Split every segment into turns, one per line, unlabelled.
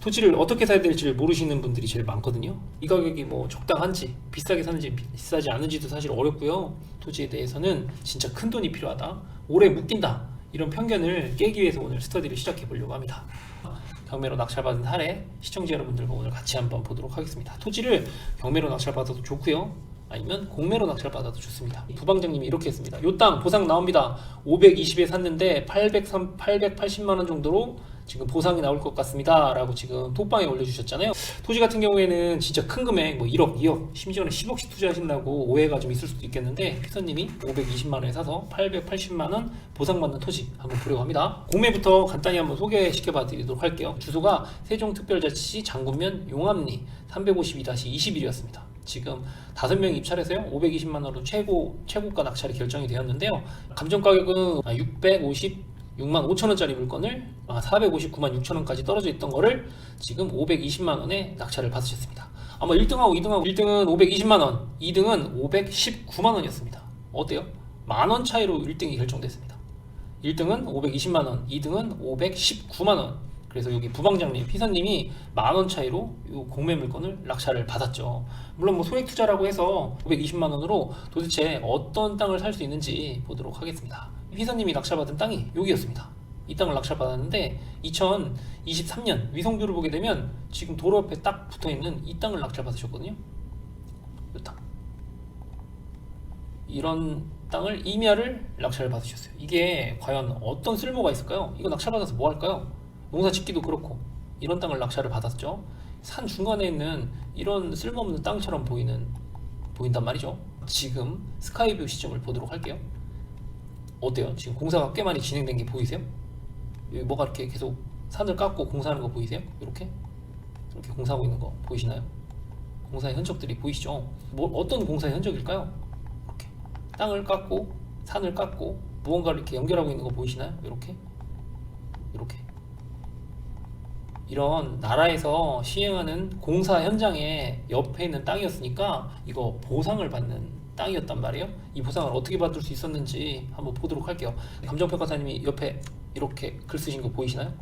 토지를 어떻게 사야 될지를 모르시는 분들이 제일 많거든요. 이 가격이 뭐 적당한지 비싸게 사는지 비싸지 않은지도 사실 어렵고요. 토지에 대해서는 진짜 큰 돈이 필요하다, 오래 묶인다, 이런 편견을 깨기 위해서 오늘 스터디를 시작해 보려고 합니다. 경매로 낙찰받은 사례 시청자 여러분들과 오늘 같이 한번 보도록 하겠습니다. 토지를 경매로 낙찰받아도 좋고요, 아니면 공매로 낙찰받아도 좋습니다. 부방장님이 이렇게 했습니다. 요 땅 보상 나옵니다. 520에 샀는데 880만원 정도로 지금 보상이 나올 것 같습니다 라고 지금 톡방에 올려주셨잖아요. 토지 같은 경우에는 진짜 큰 금액, 뭐 1억, 2억, 심지어는 10억씩 투자하신다고 오해가 좀 있을 수도 있겠는데, 피서님이 520만원에 사서 880만원 보상받는 토지 한번 보려고 합니다. 공매부터 간단히 한번 소개시켜 드리도록 할게요. 주소가 세종특별자치시 장군면 용암리 352-21이었습니다. 지금 5명이 입찰해서요 520만원으로 최고가 낙찰이 결정이 되었는데요. 감정가격은 656만 5천원짜리 물건을 459만 6천원까지 떨어져 있던 거를 지금 520만원에 낙찰을 받으셨습니다. 아마 1등하고 2등하고 1등은 520만원, 2등은 519만원이었습니다. 어때요? 만원 차이로 1등이 결정됐습니다. 1등은 520만원, 2등은 519만원. 그래서 여기 부방장님, 피서님이 만원 차이로 이 공매 물건을 낙찰을 받았죠. 물론 뭐 소액 투자라고 해서 520만원으로 도대체 어떤 땅을 살 수 있는지 보도록 하겠습니다. 피서님이 낙찰받은 땅이 여기였습니다. 이 땅을 낙찰받았는데 2023년 위성뷰를 보게 되면 지금 도로 옆에 딱 붙어있는 이 땅을 낙찰받으셨거든요. 이 땅. 이런 땅을 임야를 낙찰을 받으셨어요. 이게 과연 어떤 쓸모가 있을까요? 이거 낙찰받아서 뭐 할까요? 농사 짓기도 그렇고 이런 땅을 낙찰을 받았죠. 산 중간에 있는 이런 쓸모없는 땅처럼 보인단 말이죠. 지금 스카이뷰 시점을 보도록 할게요. 어때요? 지금 공사가 꽤 많이 진행된 게 보이세요? 여기 뭐가 이렇게 계속 산을 깎고 공사하는 거 보이세요? 이렇게 공사하고 있는 거 보이시나요? 공사의 흔적들이 보이시죠? 어떤 공사의 흔적일까요? 이렇게 땅을 깎고 산을 깎고 무언가를 이렇게 연결하고 있는 거 보이시나요? 이렇게 이런 나라에서 시행하는 공사 현장에 옆에 있는 땅이었으니까 이거 보상을 받는 땅이었단 말이에요. 이 보상을 어떻게 받을 수 있었는지 한번 보도록 할게요. 감정평가사님이 옆에 이렇게 글 쓰신 거 보이시나요?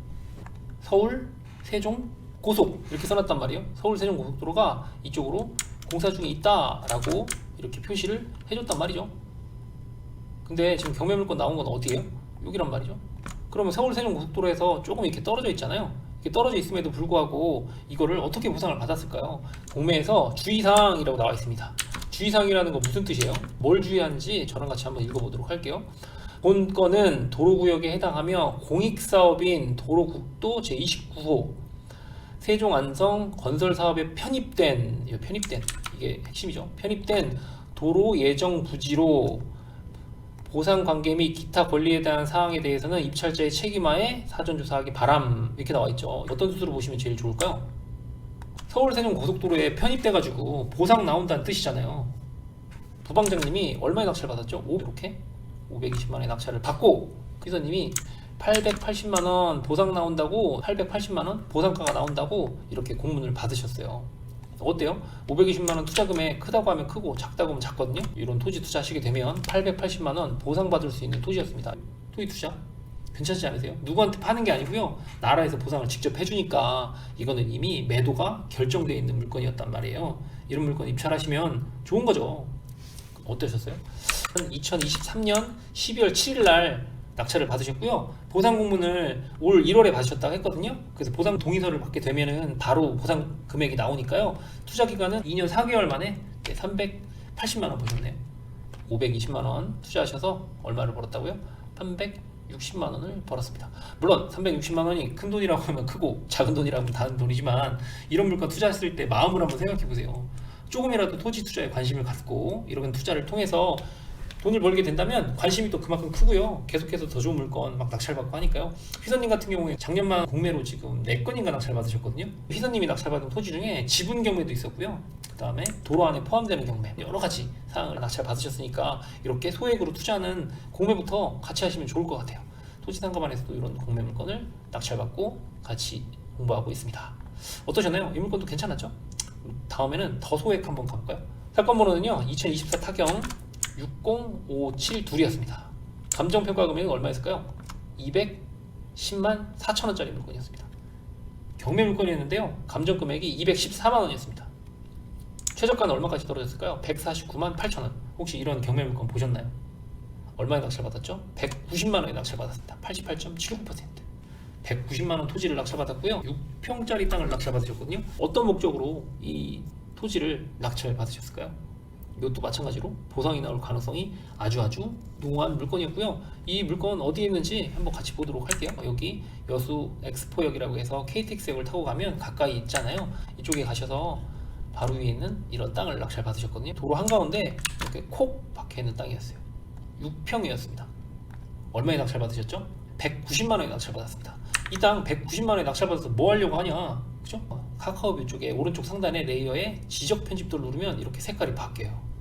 서울 세종 고속 이렇게 써놨단 말이에요. 서울 세종 고속도로가 이쪽으로 공사 중에 있다라고 이렇게 표시를 해줬단 말이죠. 근데 지금 경매물건 나온 건 어디예요? 여기란 말이죠. 그러면 서울 세종 고속도로에서 조금 이렇게 떨어져 있잖아요. 이렇게 떨어져 있음에도 불구하고 이거를 어떻게 보상을 받았을까요? 공매에서 주의사항이라고 나와 있습니다. 주의사항이라는 거 무슨 뜻이에요? 뭘 주의하는지 저랑 같이 한번 읽어보도록 할게요. 본 건은 도로구역에 해당하며 공익사업인 도로국도 제29호 세종안성 건설사업에 편입된 이게 핵심이죠. 편입된 도로 예정 부지로 보상 관계 및 기타 권리에 대한 사항에 대해서는 입찰자의 책임하에 사전조사하기 바람, 이렇게 나와 있죠. 어떤 수로 보시면 제일 좋을까요? 서울 세종 고속도로에 편입돼가지고 보상 나온다는 뜻이잖아요. 부방장님이 얼마에 낙찰 받았죠? 이렇게 520만원의 낙찰을 받고 피서님이 880만원 보상 나온다고, 880만원 보상가가 나온다고 이렇게 공문을 받으셨어요. 어때요? 520만원 투자금액 크다고 하면 크고 작다고 하면 작거든요. 이런 토지 투자하시게 되면 880만원 보상받을 수 있는 토지였습니다. 토지 투자 괜찮지 않으세요? 누구한테 파는 게 아니고요, 나라에서 보상을 직접 해주니까 이거는 이미 매도가 결정되어 있는 물건이었단 말이에요. 이런 물건 입찰하시면 좋은 거죠. 어떠셨어요? 2023년 12월 7일 날 낙찰을 받으셨고요. 보상 공문을 올 1월에 받으셨다고 했거든요. 그래서 보상 동의서를 받게 되면은 바로 보상 금액이 나오니까요. 투자 기간은 2년 4개월 만에 380만원 버셨네요. 520만원 투자하셔서 얼마를 벌었다고요? 360만원을 벌었습니다. 물론 360만원이 큰 돈이라고 하면 크고 작은 돈이라고 하면 작은 돈이지만, 이런 물건 투자했을 때 마음을 한번 생각해 보세요. 조금이라도 토지 투자에 관심을 갖고 이런 투자를 통해서 돈을 벌게 된다면 관심이 또 그만큼 크고요. 계속해서 더 좋은 물건 막 낙찰받고 하니까요. 휘서님 같은 경우에 작년만 공매로 지금 4건인가 낙찰 받으셨거든요. 휘서님이 낙찰받은 토지 중에 지분 경매도 있었고요. 그 다음에 도로 안에 포함되는 경매, 여러 가지 사항을 낙찰 받으셨으니까 이렇게 소액으로 투자하는 공매부터 같이 하시면 좋을 것 같아요. 토지상가만에서도 이런 공매 물건을 낙찰받고 같이 공부하고 있습니다. 어떠셨나요? 이 물건도 괜찮았죠? 다음에는 더 소액 한번 가볼까요? 사건 번호는요 2024 타경 60572였습니다. 감정평가 금액은 얼마였을까요? 210만 4천원짜리 물건이었습니다. 경매 물건이었는데요. 감정 금액이 214만 원이었습니다. 최저가는 얼마까지 떨어졌을까요? 149만 8천 원. 혹시 이런 경매 물건 보셨나요? 얼마에 낙찰 받았죠? 190만 원에 낙찰 받았습니다. 88.79%. 190만 원 토지를 낙찰 받았고요. 6평짜리 땅을 낙찰 받으셨거든요. 어떤 목적으로 이 토지를 낙찰 받으셨을까요? 이것도 마찬가지로 보상이 나올 가능성이 아주 농후한 물건이었고요. 이 물건 어디에 있는지 한번 같이 보도록 할게요. 여기 여수 엑스포역이라고 해서 KTX역을 타고 가면 가까이 있잖아요. 이쪽에 가셔서 바로 위에 있는 이런 땅을 낙찰 받으셨거든요. 도로 한가운데 이렇게 콕 박혀있는 땅이었어요. 6평이었습니다. 얼마에 낙찰 받으셨죠? 190만 원에 낙찰 받았습니다. 이 땅 190만 원에 낙찰 받아서 뭐 하려고 하냐? 그죠? 카카오뷰 쪽에 오른쪽 상단에 레이어에 지적 편집도를 누르면 이렇게 색깔이 바뀌어요.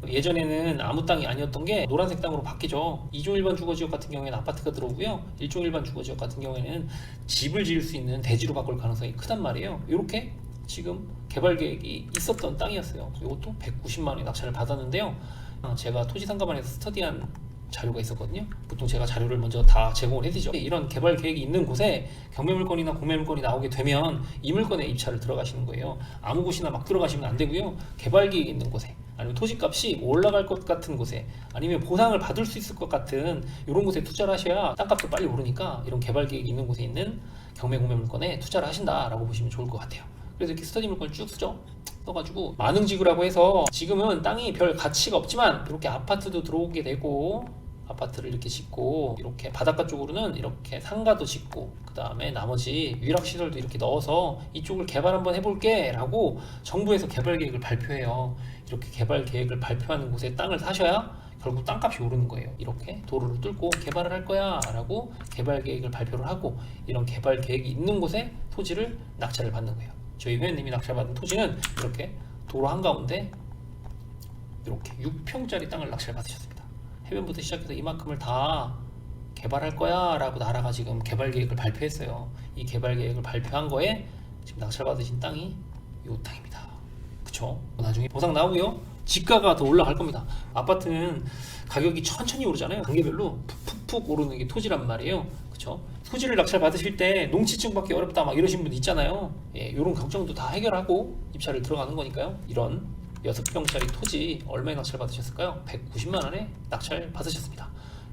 예전에는 아무 땅이 아니었던 게 노란색 땅으로 바뀌죠. 2종 일반 주거지역 같은 경우에는 아파트가 들어오고요. 1종 일반 주거지역 같은 경우에는 집을 지을 수 있는 대지로 바꿀 가능성이 크단 말이에요. 이렇게 지금 개발 계획이 있었던 땅이었어요. 이것도 190만 원에 낙찰을 받았는데요. 제가 토지상가반에서 스터디한 자료가 있었거든요. 보통 제가 자료를 먼저 다 제공을 해드리죠. 이런 개발 계획이 있는 곳에 경매물건이나 공매물건이 나오게 되면 이 물건에 입찰을 들어가시는 거예요. 아무 곳이나 막 들어가시면 안 되고요. 개발 계획이 있는 곳에, 아니면 토지값이 올라갈 것 같은 곳에, 아니면 보상을 받을 수 있을 것 같은 이런 곳에 투자를 하셔야 땅값도 빨리 오르니까 이런 개발 계획이 있는 곳에 있는 경매 공매 물건에 투자를 하신다라고 보시면 좋을 것 같아요. 그래서 이렇게 스터디 물건을 쭉 쓰죠. 써가지고 만흥지구라고 해서 지금은 땅이 별 가치가 없지만 이렇게 아파트도 들어오게 되고, 아파트를 이렇게 짓고, 이렇게 바닷가 쪽으로는 이렇게 상가도 짓고, 그 다음에 나머지 유락시설도 이렇게 넣어서 이쪽을 개발 한번 해볼게 라고 정부에서 개발 계획을 발표해요. 이렇게 개발 계획을 발표하는 곳에 땅을 사셔야 결국 땅값이 오르는 거예요. 이렇게 도로를 뚫고 개발을 할 거야 라고 개발 계획을 발표를 하고, 이런 개발 계획이 있는 곳에 토지를 낙찰을 받는 거예요. 저희 회원님이 낙찰받은 토지는 이렇게 도로 한가운데 이렇게 6평짜리 땅을 낙찰 받으셨습니다. 해변부터 시작해서 이만큼을 다 개발할 거야 라고 나라가 지금 개발 계획을 발표했어요. 이 개발 계획을 발표한 거에 지금 낙찰 받으신 땅이 이 땅입니다. 그쵸? 나중에 보상 나오고요. 지가가 더 올라갈 겁니다. 아파트는 가격이 천천히 오르잖아요. 단계별로 푹푹 오르는 게 토지란 말이에요. 그쵸? 토지를 낙찰 받으실 때 농지증 받기 어렵다 막 이러신 분 있잖아요. 예, 이런 걱정도 다 해결하고 입찰을 들어가는 거니까요. 이런 6평짜리 토지 얼마에 낙찰 받으셨을까요? 190만 원에 낙찰 받으셨습니다.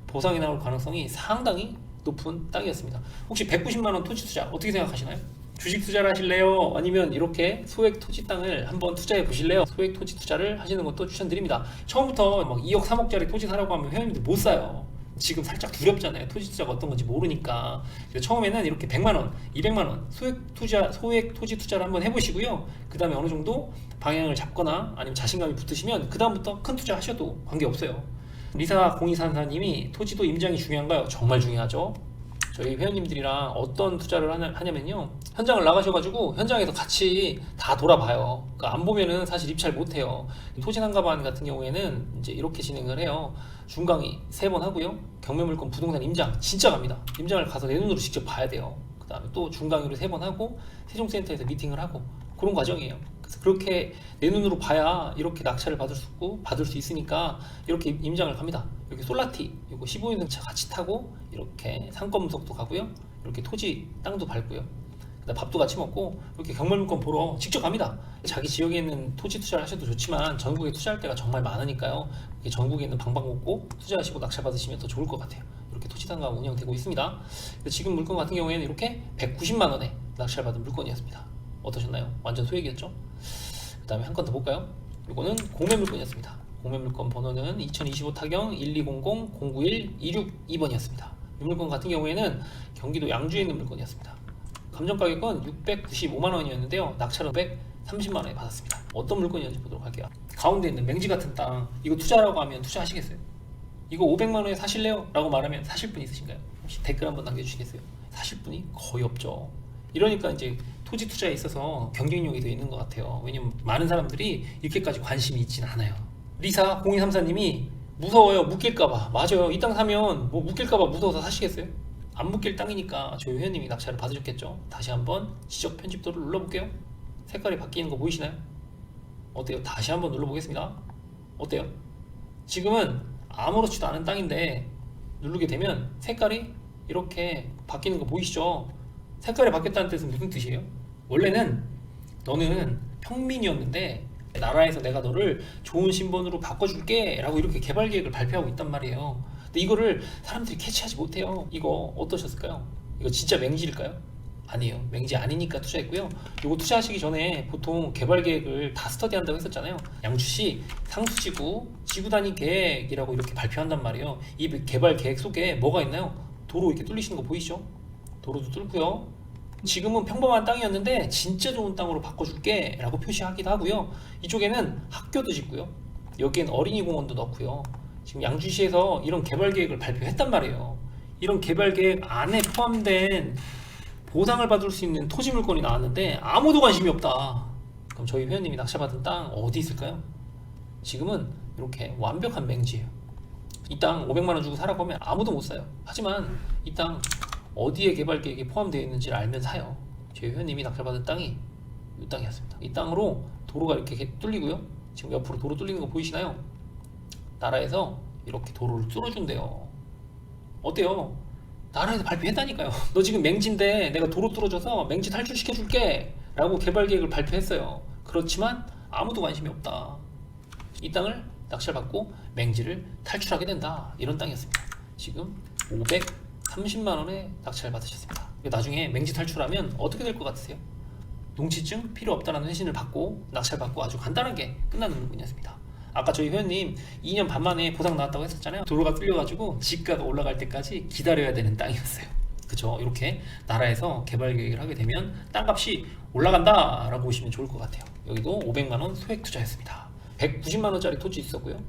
보상이 나올 가능성이 상당히 높은 땅이었습니다. 혹시 190만 원 토지 투자 어떻게 생각하시나요? 주식 투자를 하실래요? 아니면 이렇게 소액 토지 땅을 한번 투자해 보실래요? 소액 토지 투자를 하시는 것도 추천드립니다. 처음부터 막 2억 3억짜리 토지 사라고 하면 회원님들 못 사요. 지금 살짝 두렵잖아요. 토지 투자가 어떤 건지 모르니까. 그래서 처음에는 이렇게 100만 원, 200만 원 소액 토지 투자를 한번 해보시고요. 그 다음에 어느 정도 방향을 잡거나 아니면 자신감이 붙으시면 그 다음부터 큰 투자 하셔도 관계없어요. 리사 0244님이 토지도 임장이 중요한가요? 정말 중요하죠. 저희 회원님들이랑 어떤 투자를 하냐면요, 현장을 나가셔가지고 현장에서 같이 다 돌아봐요. 그러니까 안 보면은 사실 입찰 못해요. 토지상가반 같은 경우에는 이제 이렇게 진행을 해요. 중강의 3번 하고요, 경매물건 부동산 임장 진짜 갑니다. 임장을 가서 내 눈으로 직접 봐야 돼요. 그 다음에 또 중강의를 3번 하고 세종센터에서 미팅을 하고, 그런 과정이에요. 그래서 그렇게 내 눈으로 봐야 이렇게 낙찰을 받을 수 있으니까 이렇게 임장을 갑니다. 이렇게 솔라티 이거 15인승차 같이 타고 이렇게 상권분석도 가고요, 이렇게 토지 땅도 밟고요, 밥도 같이 먹고 이렇게 경매물건 보러 직접 갑니다. 자기 지역에 있는 토지 투자를 하셔도 좋지만 전국에 투자할 때가 정말 많으니까요. 전국에 있는 방방곡곡 투자하시고 낙찰 받으시면 더 좋을 것 같아요. 이렇게 토지상가 운영되고 있습니다. 지금 물건 같은 경우에는 이렇게 190만 원에 낙찰 받은 물건이었습니다. 어떠셨나요? 완전 소액이었죠? 그 다음에 한 건 더 볼까요? 이거는 공매 물건이었습니다. 공매 물건 번호는 2025 타경 1200-091-262번이었습니다. 이 물건 같은 경우에는 경기도 양주에 있는 물건이었습니다. 감정 가격은 695만 원이었는데요. 낙찰은 130만 원에 받았습니다. 어떤 물건이었는지 보도록 할게요. 가운데 있는 맹지 같은 땅, 이거 투자라고 하면 투자하시겠어요? 이거 500만 원에 사실래요? 라고 말하면 사실 분 있으신가요? 혹시 댓글 한번 남겨주시겠어요? 사실 분이 거의 없죠. 이러니까 이제 토지 투자에 있어서 경쟁력이 더 있는 것 같아요. 왜냐면 많은 사람들이 이렇게까지 관심이 있진 않아요. 리사 0234님이 무서워요, 묶일까봐. 맞아요. 이 땅 사면 뭐 묶일까봐 무서워서 사시겠어요? 안 묶일 땅이니까 저희 회원님이 낙찰을 받으셨겠죠. 다시 한번 지적 편집도를 눌러볼게요. 색깔이 바뀌는 거 보이시나요? 어때요? 다시 한번 눌러보겠습니다. 어때요? 지금은 아무렇지도 않은 땅인데 누르게 되면 색깔이 이렇게 바뀌는 거 보이시죠? 색깔이 바뀌었다는 뜻은 무슨 뜻이에요? 원래는 너는 평민이었는데 나라에서 내가 너를 좋은 신분으로 바꿔줄게 라고 이렇게 개발 계획을 발표하고 있단 말이에요. 근데 이거를 사람들이 캐치하지 못해요. 이거 어떠셨을까요? 이거 진짜 맹지일까요? 아니에요. 맹지 아니니까 투자했고요. 이거 투자하시기 전에 보통 개발 계획을 다 스터디한다고 했었잖아요. 양주시 상수지구 지구 단위 계획이라고 이렇게 발표한단 말이에요. 이 개발 계획 속에 뭐가 있나요? 도로 이렇게 뚫리시는 거 보이시죠? 도로도 뚫고요. 지금은 평범한 땅이었는데 진짜 좋은 땅으로 바꿔줄게 라고 표시하기도 하고요. 이쪽에는 학교도 짓고요. 여기엔 어린이 공원도 넣고요. 지금 양주시에서 이런 개발 계획을 발표했단 말이에요. 이런 개발 계획 안에 포함된 보상을 받을 수 있는 토지 물건이 나왔는데 아무도 관심이 없다. 그럼 저희 회원님이 낙찰받은 땅 어디 있을까요? 지금은 이렇게 완벽한 맹지예요. 이 땅 500만원 주고 사라고 하면 아무도 못 사요. 하지만 이 땅 어디에 개발 계획이 포함되어 있는지를 알면 사요. 저희 회원님이 낙찰받은 땅이 이 땅이었습니다. 이 땅으로 도로가 이렇게 뚫리고요. 지금 옆으로 도로 뚫리는 거 보이시나요? 나라에서 이렇게 도로를 뚫어준대요. 어때요? 나라에서 발표했다니까요. 너 지금 맹지인데 내가 도로 뚫어줘서 맹지 탈출시켜줄게 라고 개발 계획을 발표했어요. 그렇지만 아무도 관심이 없다. 이 땅을 낙찰받고 맹지를 탈출하게 된다. 이런 땅이었습니다. 지금 530만원에 낙찰 받으셨습니다. 나중에 맹지 탈출하면 어떻게 될 것 같으세요? 농지증 필요 없다는 회신을 받고 낙찰받고 아주 간단하게 끝나는 부분이었습니다. 아까 저희 회원님 2년 반 만에 보상 나왔다고 했었잖아요. 도로가 뚫려가지고 지가가 올라갈 때까지 기다려야 되는 땅이었어요. 그쵸? 이렇게 나라에서 개발 계획을 하게 되면 땅값이 올라간다 라고 보시면 좋을 것 같아요. 여기도 500만원 소액 투자였습니다. 190만원짜리 토지 있었고요.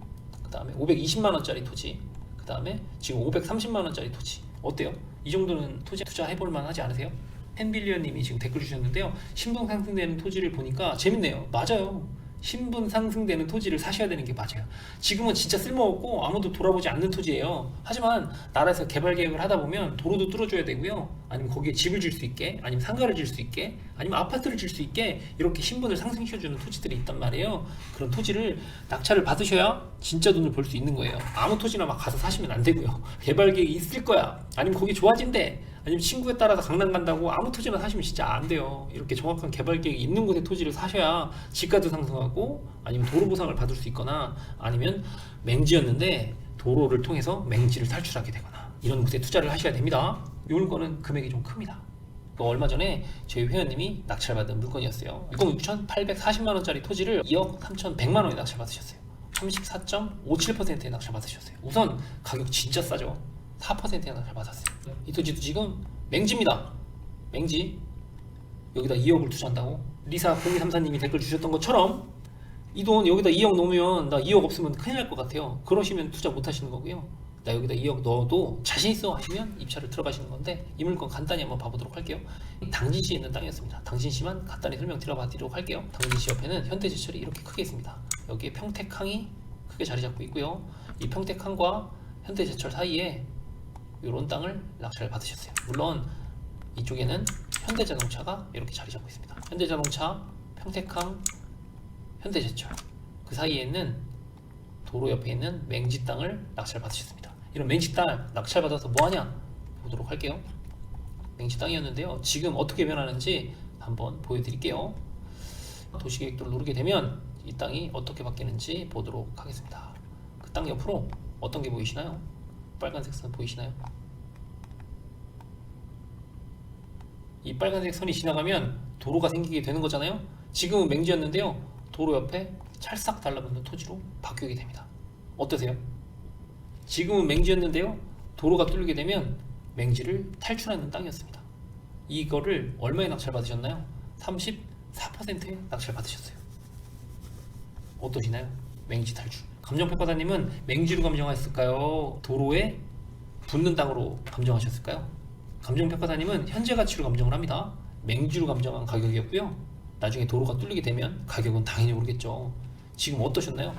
그 다음에 520만원짜리 토지, 그 다음에 지금 530만원짜리 토지. 어때요? 이 정도는 토지 투자해볼 만하지 않으세요? 펜빌리언님이 지금 댓글 주셨는데요. 신분 상승되는 토지를 보니까 재밌네요. 맞아요. 신분 상승되는 토지를 사셔야 되는 게 맞아요. 지금은 진짜 쓸모없고 아무도 돌아보지 않는 토지예요. 하지만 나라에서 개발 계획을 하다 보면 도로도 뚫어줘야 되고요. 아니면 거기에 집을 질 수 있게, 아니면 상가를 질 수 있게, 아니면 아파트를 질 수 있게 이렇게 신분을 상승시켜주는 토지들이 있단 말이에요. 그런 토지를 낙찰을 받으셔야 진짜 돈을 벌 수 있는 거예요. 아무 토지나 막 가서 사시면 안 되고요. 개발 계획이 있을 거야. 아니면 거기 좋아진대. 아니면 친구에 따라서 강남 간다고 아무 토지나 사시면 진짜 안 돼요. 이렇게 정확한 개발 계획이 있는 곳에 토지를 사셔야 지가도 상승하고, 아니면 도로 보상을 받을 수 있거나, 아니면 맹지였는데 도로를 통해서 맹지를 탈출하게 되거나, 이런 곳에 투자를 하셔야 됩니다. 이 물건은 금액이 좀 큽니다. 얼마 전에 저희 회원님이 낙찰받은 물건이었어요. 6,840만원짜리 토지를 2억 3,100만원에 낙찰받으셨어요. 34.57%에 낙찰받으셨어요. 우선 가격 진짜 싸죠. 4%나 잘 받았어요. 이 토지도 지금 맹지입니다. 맹지. 여기다 2억을 투자한다고? 리사 0234님이 댓글 주셨던 것처럼 이 돈 여기다 2억 넣으면 나 2억 없으면 큰일 날 것 같아요. 그러시면 투자 못 하시는 거고요. 나 여기다 2억 넣어도 자신 있어 하시면 입찰을 들어가시는 건데, 이 물건 간단히 한번 봐보도록 할게요. 당진시에 있는 땅이었습니다. 당진시만 간단히 설명 드려보도록 할게요. 당진시 옆에는 현대제철이 이렇게 크게 있습니다. 여기에 평택항이 크게 자리 잡고 있고요. 이 평택항과 현대제철 사이에 이런 땅을 낙찰 받으셨어요. 물론 이쪽에는 현대자동차가 이렇게 자리 잡고 있습니다. 현대자동차, 평택항, 현대제철, 그 사이에는 도로 옆에 있는 맹지 땅을 낙찰 받으셨습니다. 이런 맹지 땅 낙찰 받아서 뭐하냐 보도록 할게요. 맹지 땅이었는데요. 지금 어떻게 변하는지 한번 보여드릴게요. 도시계획도를 누르게 되면 이 땅이 어떻게 바뀌는지 보도록 하겠습니다. 그 땅 옆으로 어떤 게 보이시나요? 빨간색 선 보이시나요? 이 빨간색 선이 지나가면 도로가 생기게 되는 거잖아요. 지금은 맹지였는데요. 도로 옆에 찰싹 달라붙는 토지로 바뀌게 됩니다. 어떠세요? 지금은 맹지였는데요. 도로가 뚫리게 되면 맹지를 탈출하는 땅이었습니다. 이거를 얼마에 낙찰 받으셨나요? 34%에 낙찰 받으셨어요. 어떠시나요? 맹지 탈출. 감정평가사님은 맹지로 감정하셨을까요? 도로에 붙는 땅으로 감정하셨을까요? 감정평가사님은 현재 가치로 감정을 합니다. 맹지로 감정한 가격이었고요. 나중에 도로가 뚫리게 되면 가격은 당연히 오르겠죠. 지금 어떠셨나요?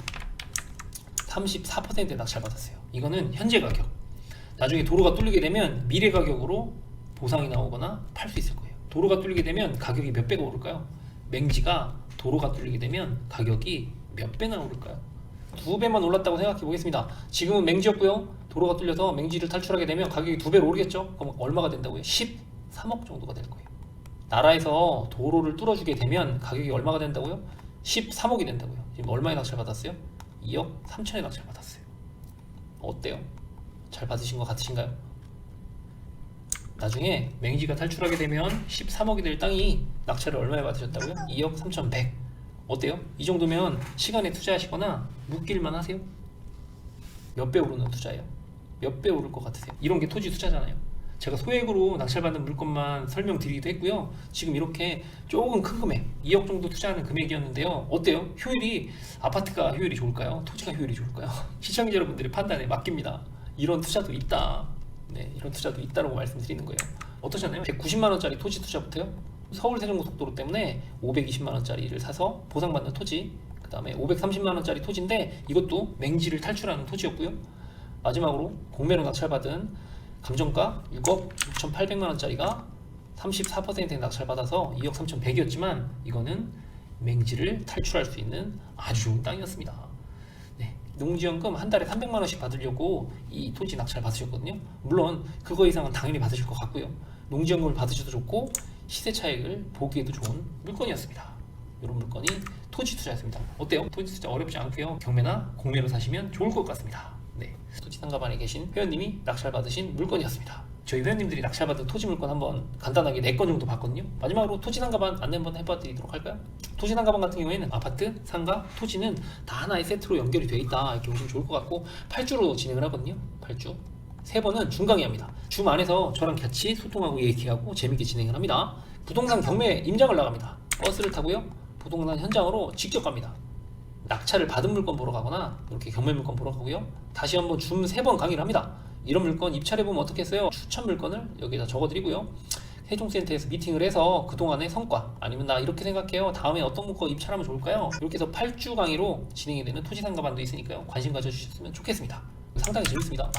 34%에 낙찰 받았어요. 이거는 현재 가격. 나중에 도로가 뚫리게 되면 미래 가격으로 보상이 나오거나 팔 수 있을 거예요. 도로가 뚫리게 되면 가격이 몇 배가 오를까요? 맹지가 도로가 뚫리게 되면 가격이 몇 배나 오를까요? 2배만 올랐다고 생각해 보겠습니다. 지금은 맹지였고요. 도로가 뚫려서 맹지를 탈출하게 되면 가격이 2배로 오르겠죠? 그럼 얼마가 된다고요? 13억 정도가 될 거예요. 나라에서 도로를 뚫어주게 되면 가격이 얼마가 된다고요? 13억이 된다고요. 지금 얼마에 낙찰 받았어요? 2억 3천에 낙찰 받았어요. 어때요? 잘 받으신 것 같으신가요? 나중에 맹지가 탈출하게 되면 13억이 될 땅이 낙찰을 얼마에 받으셨다고요? 2억 3,100. 어때요? 이 정도면 시간에 투자하시거나 묶일만 하세요? 몇 배 오르는 투자예요? 몇 배 오를 것 같으세요? 이런 게 토지 투자잖아요. 제가 소액으로 낙찰받는 물건만 설명드리기도 했고요. 지금 이렇게 조금 큰 금액, 2억 정도 투자하는 금액이었는데요. 어때요? 효율이, 아파트가 효율이 좋을까요? 토지가 효율이 좋을까요? 시청자 여러분들의 판단에 맡깁니다. 이런 투자도 있다. 네, 이런 투자도 있다라고 말씀드리는 거예요. 어떠셨나요? 190만원짜리 토지 투자부터요. 서울 세종고속도로 때문에 520만원짜리를 사서 보상받는 토지, 그 다음에 530만원짜리 토지인데 이것도 맹지를 탈출하는 토지였고요. 마지막으로 공매로 낙찰받은 감정가 6억 6,800만원짜리가 34%의 낙찰받아서 2억 3,100이었지만 이거는 맹지를 탈출할 수 있는 아주 좋은 땅이었습니다. 네, 농지연금 한 달에 300만원씩 받으려고 이 토지 낙찰 받으셨거든요. 물론 그거 이상은 당연히 받으실 것 같고요. 농지연금을 받으셔도 좋고 시세 차익을 보기에도 좋은 물건이었습니다. 이런 물건이 토지 투자였습니다. 어때요? 토지 투자 어렵지 않고요. 경매나 공매로 사시면 좋을 것 같습니다. 네, 토지 상가반에 계신 회원님이 낙찰 받으신 물건이었습니다. 저희 회원님들이 낙찰 받은 토지 물건 한번 간단하게 4건 정도 봤거든요. 마지막으로 토지 상가반 안내 한번 해봐 드리도록 할까요? 토지 상가반 같은 경우에는 아파트, 상가, 토지는 다 하나의 세트로 연결이 되어 있다 이렇게 보시면 좋을 것 같고 8주로 진행을 하거든요. 8주 3번은 중강의합니다. 줌 안에서 저랑 같이 소통하고 얘기하고 재밌게 진행을 합니다. 부동산 경매 임장을 나갑니다. 버스를 타고요 부동산 현장으로 직접 갑니다. 낙찰을 받은 물건 보러 가거나 이렇게 경매 물건 보러 가고요. 다시 한번 줌 3번 강의를 합니다. 이런 물건 입찰해보면 어떻겠어요? 추천 물건을 여기다 적어드리고요. 세종센터에서 미팅을 해서 그동안의 성과, 아니면 나 이렇게 생각해요, 다음에 어떤 물건 입찰하면 좋을까요? 이렇게 해서 8주 강의로 진행이 되는 토지상가반도 있으니까요. 관심 가져주셨으면 좋겠습니다. 상당히 재밌습니다.